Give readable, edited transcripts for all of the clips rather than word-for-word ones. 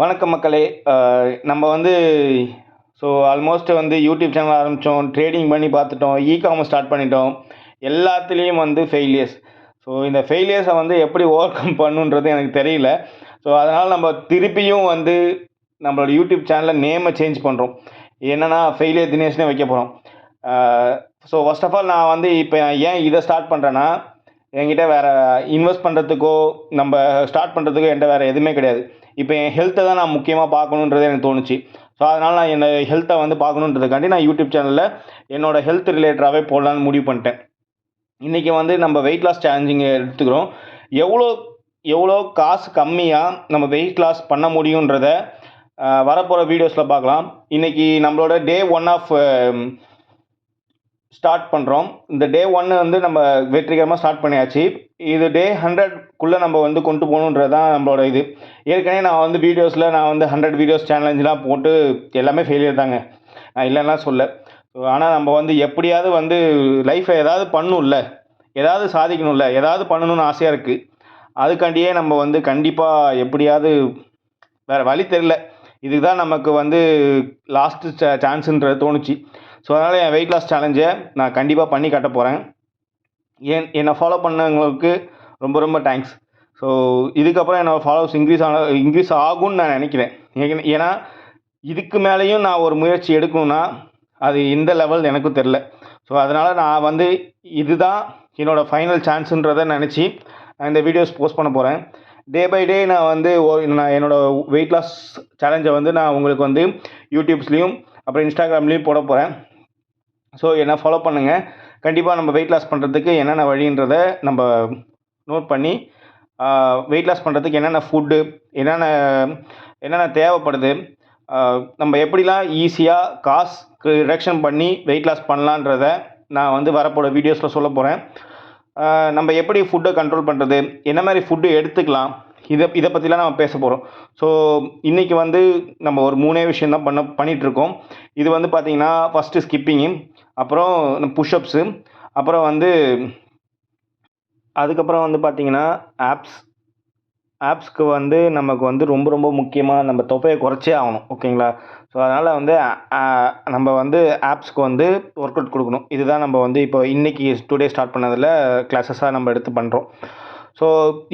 வணக்கம் மக்களே. நம்ம வந்து ஆல்மோஸ்ட் யூடியூப் சேனல் ஆரம்பித்தோம், ட்ரேடிங் பண்ணி பார்த்துட்டோம், காமர்ஸ் ஸ்டார்ட் பண்ணிட்டோம். எல்லாத்துலேயும் ஃபெயிலியர்ஸ். இந்த ஃபெயிலியர்ஸை எப்படி ஓவர் கம் பண்ணுன்றது எனக்கு தெரியல. அதனால் நம்ம திருப்பியும் நம்மளோட யூடியூப் சேனலில் நேமை சேஞ்ச் பண்ணுறோம். என்னென்னா ஃபெயிலியர் தினேஷ்னே வைக்க போகிறோம். ஃபர்ஸ்ட் ஆஃப் ஆல் நான் இப்போ ஏன் இதை ஸ்டார்ட் பண்ணுறேன்னா, என்கிட்ட வேறு இன்வெஸ்ட் பண்ணுறதுக்கோ நம்ம ஸ்டார்ட் பண்ணுறதுக்கோ என்கிட்ட வேறு எதுவுமே கிடையாது. இப்போ என் ஹெல்த்தை தான் நான் முக்கியமாக பார்க்கணுன்றது எனக்கு தோணுச்சு. அதனால் நான் என்னோட ஹெல்த்தை பார்க்கணுன்றதுக்காண்டி நான் யூடியூப் சேனலில் என்னோடய ஹெல்த் ரிலேட்டடாகவே போடலான்னு முடிவு பண்ணிட்டேன். இன்றைக்கி நம்ம வெயிட் லாஸ் சேலஞ்சிங்கை எடுத்துக்கிறோம். எவ்வளோ காசு கம்மியாக நம்ம வெயிட் லாஸ் பண்ண முடியுன்றத வரப்போகிற வீடியோஸில் பார்க்கலாம். இன்றைக்கி நம்மளோட டே 1 ஆஃப் ஸ்டார்ட் பண்ணுறோம். இந்த டே 1 நம்ம வெற்றிகரமாக ஸ்டார்ட் பண்ணியாச்சு. இது டே 100க்குள்ளே நம்ம கொண்டு போகணுன்றது தான் நம்மளோட இது. ஏற்கனவே நான் வீடியோஸில் 100 வீடியோஸ் சேலஞ்செலாம் போட்டு எல்லாமே ஃபெயிலியர் தாங்க. நான் இல்லைன்னா சொல்ல. ஆனால் நம்ம எப்படியாவது லைஃப்பில் ஏதாவது பண்ணணும்ல, ஏதாவது சாதிக்கணும்ல, ஏதாவது பண்ணணும்னு ஆசையாக இருக்குது. அதுக்காண்டியே நம்ம கண்டிப்பாக எப்படியாவது வேறு வழி தெரியல. இதுக்கு தான் நமக்கு லாஸ்ட்டு சான்ஸுன்றது தோணுச்சு. அதனால் என் வெயிட் லாஸ் சேலஞ்சை நான் கண்டிப்பாக பண்ணி காட்ட போகிறேன். என்னை ஃபாலோ பண்ணவங்களுக்கு ரொம்ப ரொம்ப தேங்க்ஸ். இதுக்கப்புறம் என்னோடய ஃபாலோவர்ஸ் இன்க்ரீஸ் ஆகும்னு நான் நினைக்கிறேன். ஏன்னா இதுக்கு மேலேயும் நான் ஒரு முயற்சி எடுக்கணும்னா அது எந்த லெவல் எனக்கும் தெரில. அதனால் நான் இதுதான் என்னோடய ஃபைனல் சான்ஸுன்றதை நினச்சி நான் இந்த வீடியோஸ் போஸ்ட் பண்ண போகிறேன். டே பை டே நான் நான் என்னோடய வெயிட் லாஸ் சேலஞ்சை நான் உங்களுக்கு யூடியூப்ஸ்லேயும் அப்புறம் இன்ஸ்டாகிராம்லேயும் போட போகிறேன். என்னை ஃபாலோ பண்ணுங்கள். கண்டிப்பாக நம்ம வெயிட் லாஸ் பண்ணுறதுக்கு என்னென்ன வழின்றதை நம்ம நோட் பண்ணி வெயிட் லாஸ் பண்ணுறதுக்கு என்னென்ன ஃபுட்டு, என்னென்ன தேவைப்படுது, நம்ம எப்படிலாம் ஈஸியாக காசு ரிடக்ஷன் பண்ணி வெயிட் லாஸ் பண்ணலான்றதை நான் வரப்போகிற வீடியோஸில் சொல்ல போகிறேன். நம்ம எப்படி ஃபுட்டை கண்ட்ரோல் பண்ணுறது, என்ன மாதிரி ஃபுட்டு எடுத்துக்கலாம், இதை பற்றிலாம் நம்ம பேச போகிறோம். இன்றைக்கி நம்ம ஒரு 3 விஷயம் தான் பண்ணிகிட்ருக்கோம். இது பார்த்திங்கன்னா ஃபஸ்ட்டு ஸ்கிப்பிங்கு, அப்புறம் புஷ்அப்ஸு, அப்புறம் அதுக்கப்புறம் பார்த்திங்கன்னா ஆப்ஸ்க்கு நமக்கு ரொம்ப ரொம்ப முக்கியமாக நம்ம தொப்பையை குறைச்சே ஆகணும். ஓகேங்களா? அதனால் நம்ம ஆப்ஸ்க்கு ஒர்க் அவுட் கொடுக்கணும். இதுதான் நம்ம இப்போ இன்றைக்கி டுடே ஸ்டார்ட் பண்ணதில் கிளாஸஸாக நம்ம எடுத்து பண்ணுறோம்.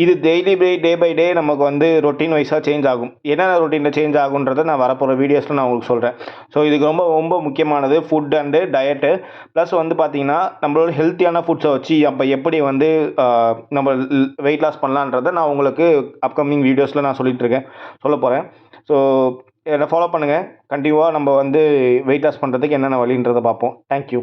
இது டே பை டே நமக்கு ரொட்டீன் வைஸாக சேஞ்ச் ஆகும். என்னென்ன ரொட்டீனில் சேஞ்ச் ஆகுன்றதை நான் வரப்போகிற வீடியோஸில் நான் உங்களுக்கு சொல்கிறேன். இதுக்கு ரொம்ப ரொம்ப முக்கியமானது ஃபுட் அண்டு டயட்டு. ப்ளஸ் பார்த்திங்கன்னா நம்மளோட ஹெல்த்தியான ஃபுட்ஸை வச்சு அப்போ எப்படி நம்ம வெயிட் லாஸ் பண்ணலான்றதை நான் உங்களுக்கு அப்கமிங் வீடியோஸில் நான் சொல்ல போகிறேன். என்னை ஃபாலோ பண்ணுங்கள். கண்டிப்பாக நம்ம வெயிட் லாஸ் பண்ணுறதுக்கு என்னென்ன வழின்றதை பார்ப்போம். தேங்க்யூ.